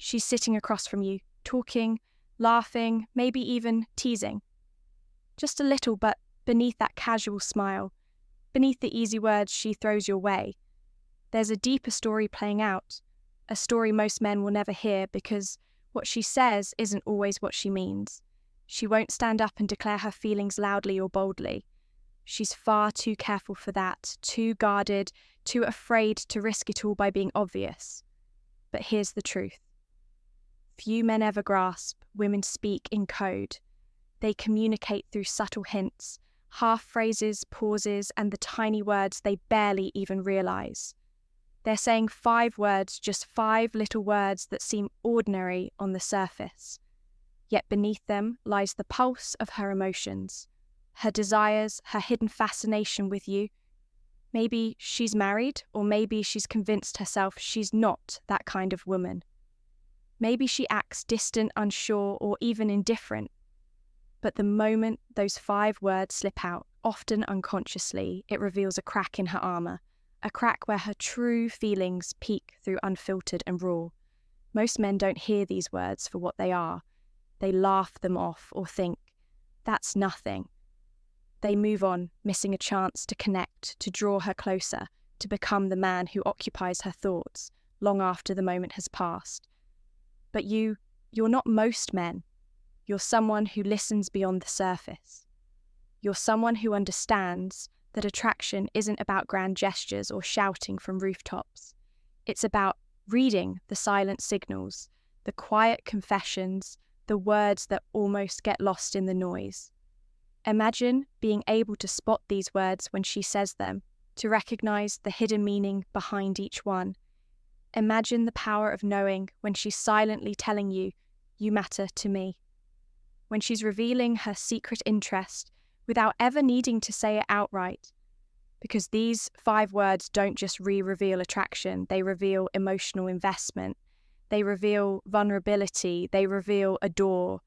She's sitting across from you, talking, laughing, maybe even teasing. Just a little, but beneath that casual smile, beneath the easy words she throws your way, there's a deeper story playing out, a story most men will never hear because what she says isn't always what she means. She won't stand up and declare her feelings loudly or boldly. She's far too careful for that, too guarded, too afraid to risk it all by being obvious. But here's the truth. Few men ever grasp women speak in code. They communicate through subtle hints, half phrases, pauses, and the tiny words they barely even realize. They're saying 5 words, just 5 little words that seem ordinary on the surface. Yet beneath them lies the pulse of her emotions, her desires, her hidden fascination with you. Maybe she's married, or maybe she's convinced herself she's not that kind of woman. Maybe she acts distant, unsure, or even indifferent. But the moment those 5 words slip out, often unconsciously, it reveals a crack in her armor, a crack where her true feelings peek through unfiltered and raw. Most men don't hear these words for what they are. They laugh them off or think, that's nothing. They move on, missing a chance to connect, to draw her closer, to become the man who occupies her thoughts long after the moment has passed. But you're not most men. You're someone who listens beyond the surface. You're someone who understands that attraction isn't about grand gestures or shouting from rooftops. It's about reading the silent signals, the quiet confessions, the words that almost get lost in the noise. Imagine being able to spot these words when she says them, to recognize the hidden meaning behind each one. Imagine the power of knowing when she's silently telling you, you matter to me. When she's revealing her secret interest without ever needing to say it outright. Because these 5 words don't just reveal attraction, they reveal emotional investment. They reveal vulnerability, they reveal a door.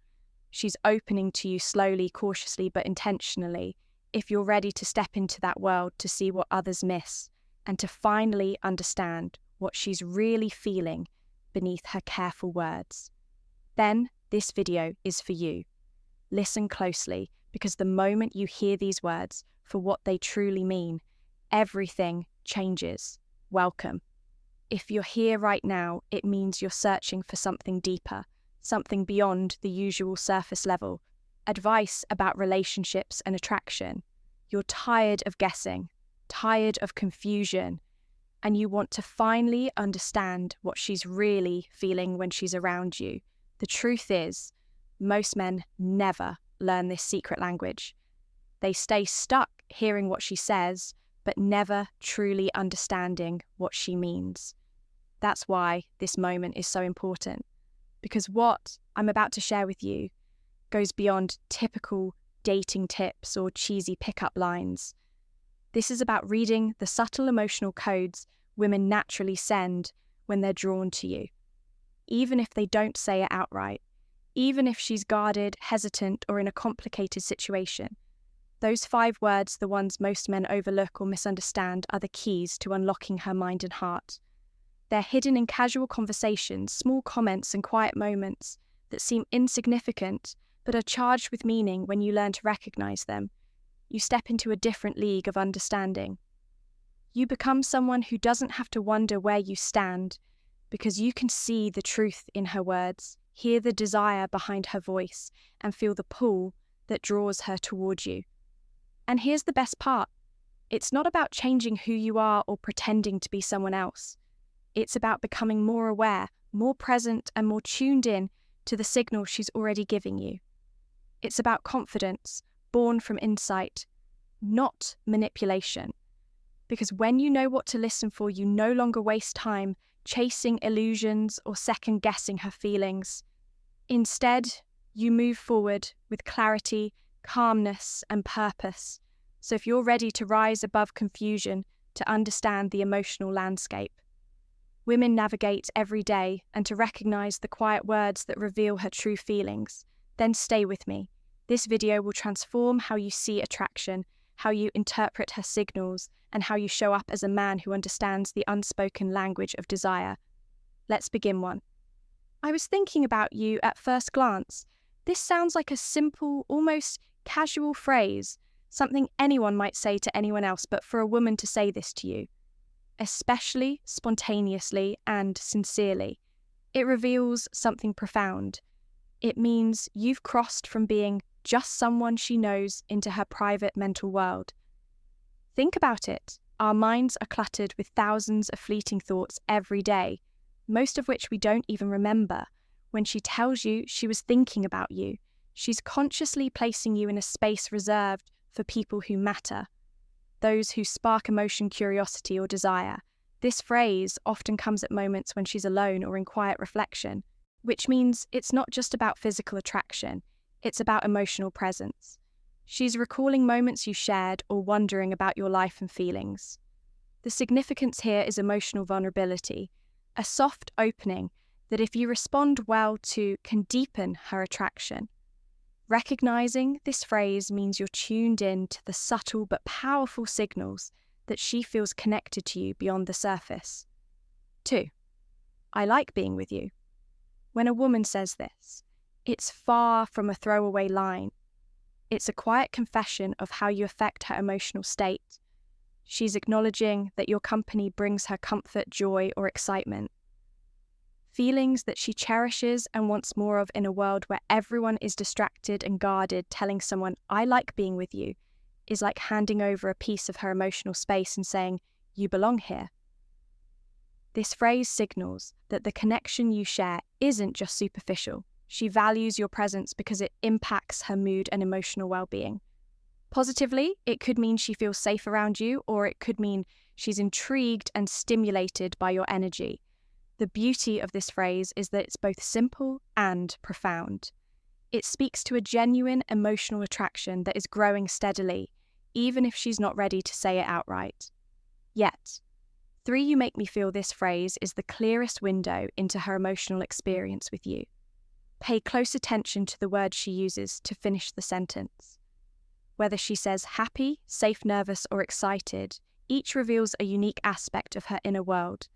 She's opening to you slowly, cautiously, but intentionally, if you're ready to step into that world to see what others miss, and to finally understand what she's really feeling beneath her careful words. Then this video is for you. Listen closely, because the moment you hear these words for what they truly mean, everything changes. Welcome. If you're here right now, it means you're searching for something deeper, something beyond the usual surface level, advice about relationships and attraction. You're tired of guessing, tired of confusion, and you want to finally understand what she's really feeling when she's around you. The truth is, most men never learn this secret language. They stay stuck hearing what she says, but never truly understanding what she means. That's why this moment is so important, because what I'm about to share with you goes beyond typical dating tips or cheesy pickup lines. This is about reading the subtle emotional codes women naturally send when they're drawn to you, even if they don't say it outright, even if she's guarded, hesitant, or in a complicated situation. Those 5 words, the ones most men overlook or misunderstand, are the keys to unlocking her mind and heart. They're hidden in casual conversations, small comments and quiet moments that seem insignificant but are charged with meaning when you learn to recognize them. You step into a different league of understanding. You become someone who doesn't have to wonder where you stand because you can see the truth in her words, hear the desire behind her voice, and feel the pull that draws her toward you. And here's the best part. It's not about changing who you are or pretending to be someone else. It's about becoming more aware, more present, and more tuned in to the signal she's already giving you. It's about confidence, born from insight, not manipulation. Because when you know what to listen for, you no longer waste time chasing illusions or second-guessing her feelings. Instead, you move forward with clarity, calmness, and purpose. So if you're ready to rise above confusion, to understand the emotional landscape. Women navigate every day, and to recognize the quiet words that reveal her true feelings. Then stay with me. This video will transform how you see attraction, how you interpret her signals, and how you show up as a man who understands the unspoken language of desire. Let's begin one. I was thinking about you at first glance. This sounds like a simple, almost casual phrase, something anyone might say to anyone else, but for a woman to say this to you, especially spontaneously and sincerely, it reveals something profound. It means you've crossed from being just someone she knows into her private mental world. Think about it. Our minds are cluttered with thousands of fleeting thoughts every day, most of which we don't even remember. When she tells you she was thinking about you, she's consciously placing you in a space reserved for people who matter, those who spark emotion, curiosity, or desire. This phrase often comes at moments when she's alone or in quiet reflection, which means it's not just about physical attraction, it's about emotional presence. She's recalling moments you shared or wondering about your life and feelings. The significance here is emotional vulnerability, a soft opening that, if you respond well to, can deepen her attraction. Recognizing this phrase means you're tuned in to the subtle but powerful signals that she feels connected to you beyond the surface. 2. I like being with you. When a woman says this, it's far from a throwaway line. It's a quiet confession of how you affect her emotional state. She's acknowledging that your company brings her comfort, joy, or excitement. Feelings that she cherishes and wants more of in a world where everyone is distracted and guarded. Telling someone, I like being with you, is like handing over a piece of her emotional space and saying, you belong here. This phrase signals that the connection you share isn't just superficial. She values your presence because it impacts her mood and emotional well-being. Positively, it could mean she feels safe around you, or it could mean she's intrigued and stimulated by your energy. The beauty of this phrase is that it's both simple and profound. It speaks to a genuine emotional attraction that is growing steadily, even if she's not ready to say it outright. Yet, 3. You make me feel this phrase is the clearest window into her emotional experience with you. Pay close attention to the words she uses to finish the sentence. Whether she says happy, safe, nervous, or excited, each reveals a unique aspect of her inner world,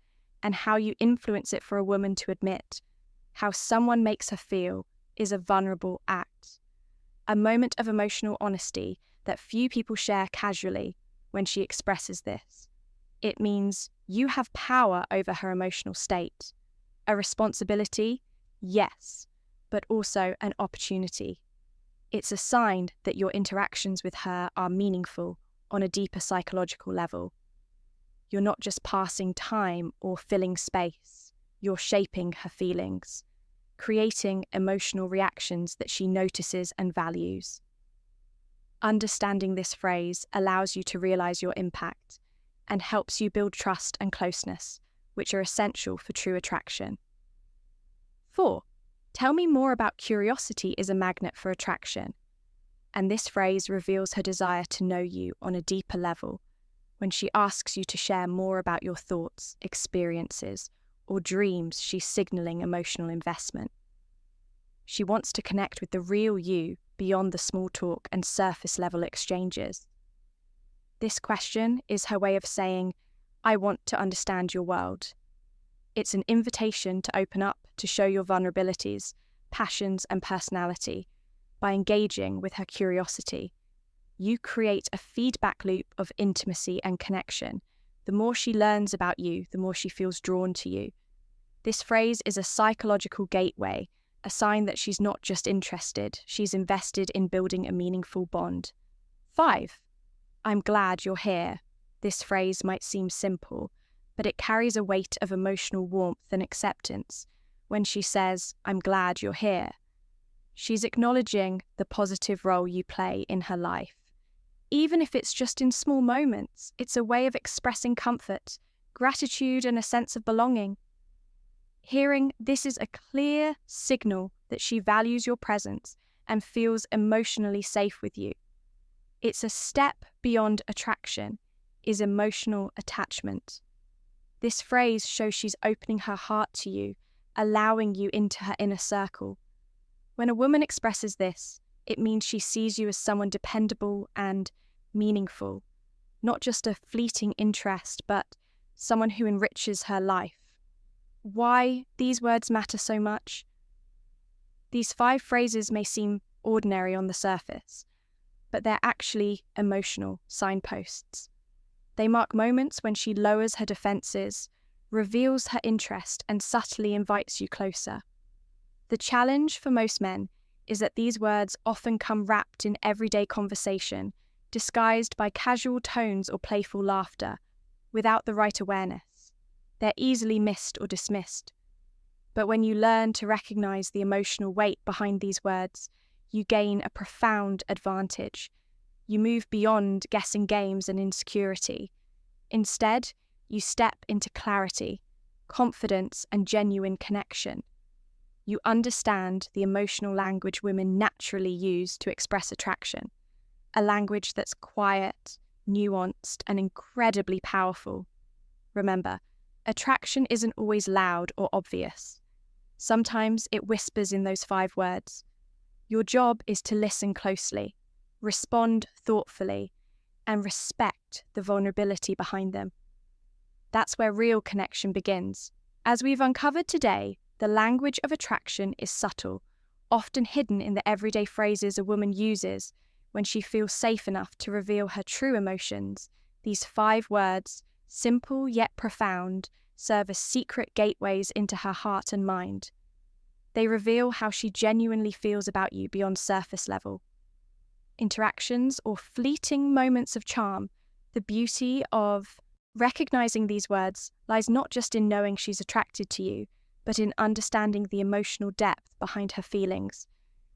and how you influence it for a woman to admit how someone makes her feel is a vulnerable act. A moment of emotional honesty that few people share casually when she expresses this. It means you have power over her emotional state. A responsibility, yes, but also an opportunity. It's a sign that your interactions with her are meaningful on a deeper psychological level. You're not just passing time or filling space. You're shaping her feelings, creating emotional reactions that she notices and values. Understanding this phrase allows you to realize your impact and helps you build trust and closeness, which are essential for true attraction. 4. Tell me more about curiosity is a magnet for attraction. And this phrase reveals her desire to know you on a deeper level when she asks you to share more about your thoughts, experiences, or dreams. She's signaling emotional investment. She wants to connect with the real you beyond the small talk and surface level exchanges. This question is her way of saying, I want to understand your world. It's an invitation to open up, to show your vulnerabilities, passions, and personality. By engaging with her curiosity, you create a feedback loop of intimacy and connection. The more she learns about you, the more she feels drawn to you. This phrase is a psychological gateway, a sign that she's not just interested, she's invested in building a meaningful bond. 5. I'm glad you're here. This phrase might seem simple, but it carries a weight of emotional warmth and acceptance. When she says, I'm glad you're here, she's acknowledging the positive role you play in her life. Even if it's just in small moments, it's a way of expressing comfort, gratitude, and a sense of belonging. Hearing this is a clear signal that she values your presence and feels emotionally safe with you. It's a step beyond attraction, is emotional attachment. This phrase shows she's opening her heart to you, allowing you into her inner circle. When a woman expresses this, it means she sees you as someone dependable and meaningful, not just a fleeting interest, but someone who enriches her life. why these words matter so much? These 5 phrases may seem ordinary on the surface, but they're actually emotional signposts. They mark moments when she lowers her defenses, reveals her interest, and subtly invites you closer. The challenge for most men is that these words often come wrapped in everyday conversation, disguised by casual tones or playful laughter, without the right awareness. They're easily missed or dismissed. But when you learn to recognize the emotional weight behind these words, you gain a profound advantage. You move beyond guessing games and insecurity. Instead, you step into clarity, confidence, and genuine connection. You understand the emotional language women naturally use to express attraction, a language that's quiet, nuanced, and incredibly powerful. Remember, attraction isn't always loud or obvious. Sometimes it whispers in those 5 words. Your job is to listen closely, respond thoughtfully, and respect the vulnerability behind them. That's where real connection begins. As we've uncovered today, the language of attraction is subtle, often hidden in the everyday phrases a woman uses when she feels safe enough to reveal her true emotions. These 5 words, simple yet profound, serve as secret gateways into her heart and mind. They reveal how she genuinely feels about you beyond surface level. Interactions or fleeting moments of charm, the beauty of recognizing these words lies not just in knowing she's attracted to you, but in understanding the emotional depth behind her feelings.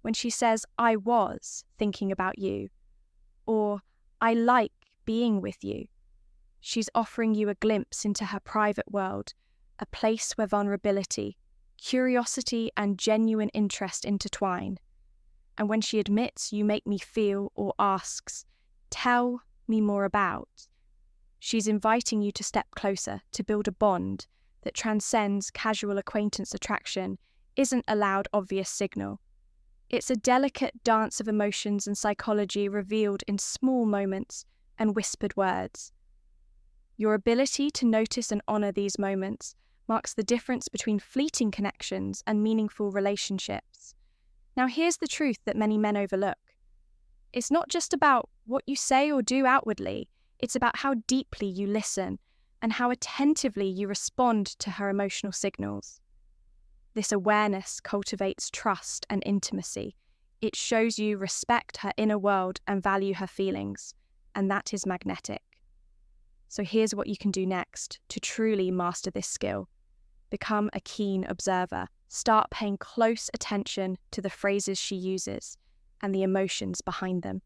When she says, "I was thinking about you," or "I like being with you," she's offering you a glimpse into her private world, a place where vulnerability, curiosity, and genuine interest intertwine. And when she admits "you make me feel" or asks, "tell me more about," she's inviting you to step closer, to build a bond that transcends casual acquaintance attraction, isn't a loud, obvious signal. It's a delicate dance of emotions and psychology revealed in small moments and whispered words. Your ability to notice and honor these moments marks the difference between fleeting connections and meaningful relationships. Now, here's the truth that many men overlook. It's not just about what you say or do outwardly, it's about how deeply you listen and how attentively you respond to her emotional signals. This awareness cultivates trust and intimacy. It shows you respect her inner world and value her feelings, and that is magnetic. So here's what you can do next to truly master this skill. Become a keen observer. Start paying close attention to the phrases she uses and the emotions behind them.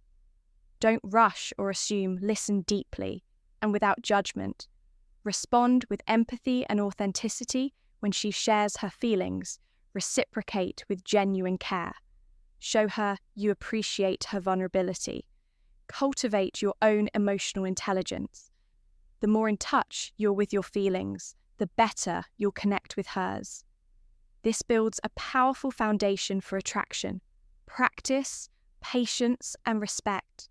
Don't rush or assume, listen deeply and without judgment. Respond with empathy and authenticity when she shares her feelings. Reciprocate with genuine care. Show her you appreciate her vulnerability. Cultivate your own emotional intelligence. The more in touch you're with your feelings, the better you'll connect with hers. This builds a powerful foundation for attraction. Practice, patience, and respect.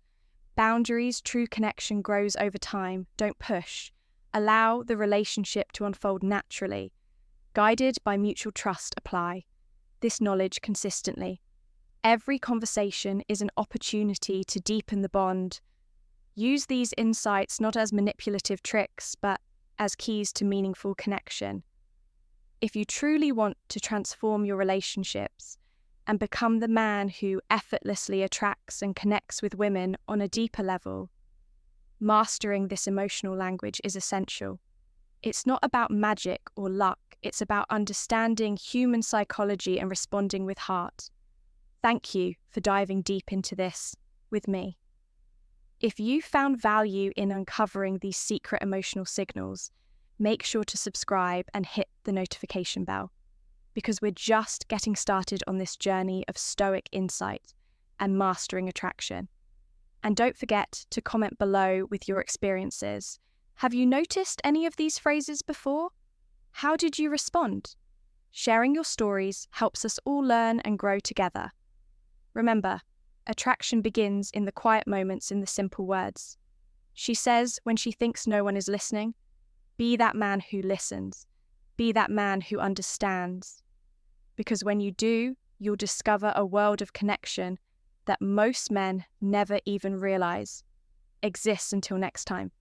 Boundaries, true connection grows over time. Don't push. Allow the relationship to unfold naturally. Guided by mutual trust, apply this knowledge consistently. Every conversation is an opportunity to deepen the bond. Use these insights not as manipulative tricks, but as keys to meaningful connection. If you truly want to transform your relationships and become the man who effortlessly attracts and connects with women on a deeper level, mastering this emotional language is essential. It's not about magic or luck, it's about understanding human psychology and responding with heart. Thank you for diving deep into this with me. If you found value in uncovering these secret emotional signals, make sure to subscribe and hit the notification bell, because we're just getting started on this journey of stoic insight and mastering attraction. And don't forget to comment below with your experiences. Have you noticed any of these phrases before? How did you respond? Sharing your stories helps us all learn and grow together. Remember, attraction begins in the quiet moments, in the simple words. She says when she thinks no one is listening, "Be that man who listens." Be that man who understands. Because when you do, you'll discover a world of connection that most men never even realize exists until next time.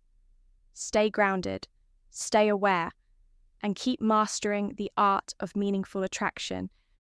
Stay grounded, stay aware, and keep mastering the art of meaningful attraction